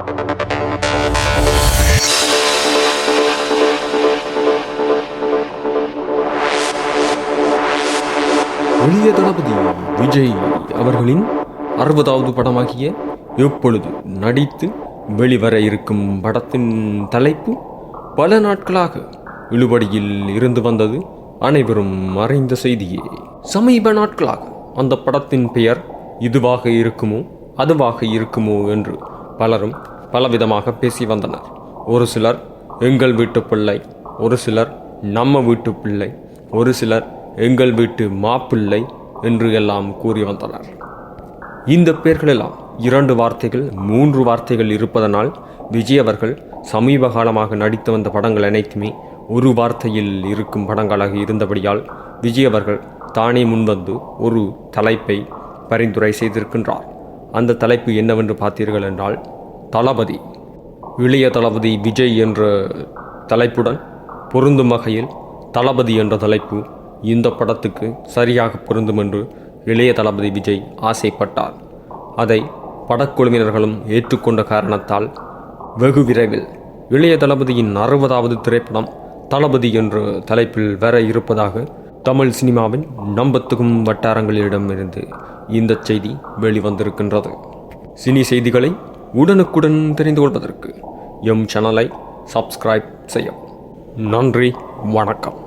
இளைய தளபதி விஜய் அவர்களின் 60வது படமாகிய எப்பொழுது நடித்து வெளிவர இருக்கும் படத்தின் தலைப்பு பல நாட்களாக இழுபடியில் இருந்து வந்தது அனைவரும் அறிந்த செய்தியே. சமீப நாட்களாக அந்த படத்தின் பெயர் இதுவாக இருக்குமோ அதுவாக இருக்குமோ என்று பலரும் பலவிதமாக பேசி வந்தனர். ஒரு சிலர் எங்கள் வீட்டு பிள்ளை, ஒரு சிலர் நம்ம வீட்டு பிள்ளை, ஒரு சிலர் எங்கள் வீட்டு மாப்பிள்ளை என்று எல்லாம் கூறி வந்தனர். இந்த பெயர்களெல்லாம் 2 வார்த்தைகள் 3 வார்த்தைகள் இருப்பதனால் விஜய் அவர்கள் சமீப காலமாக நடித்து வந்த படங்கள் அனைத்துமே ஒரு வார்த்தையில் இருக்கும் படங்களாக இருந்தபடியால் விஜய் அவர்கள் தானே முன்வந்து ஒரு தலைப்பை பரிந்துரை செய்திருக்கின்றார். அந்த தலைப்பு என்னவென்று பார்த்தீர்கள் என்றால் தளபதி, இளைய தளபதி விஜய் என்ற தலைப்புடன் பொருந்தும் வகையில் தளபதி என்ற தலைப்பு இந்த படத்துக்கு சரியாக பொருந்தும் என்று இளைய தளபதி விஜய் ஆசைப்பட்டார். அதை படக்குழுவினர்களும் ஏற்றுக்கொண்ட காரணத்தால் வெகு விரைவில் இளைய தளபதியின் 60வது திரைப்படம் தளபதி என்ற தலைப்பில் வர இருப்பதாக தமிழ் சினிமாவின் நம்பத்துக்கும் வட்டாரங்களிடமிருந்து இந்த செய்தி வெளிவந்திருக்கின்றது. சினி செய்திகளை உடனுக்குடன் தெரிந்து கொள்வதற்கு எம் சேனலை சப்ஸ்கிரைப் செய்யவும். நன்றி, வணக்கம்.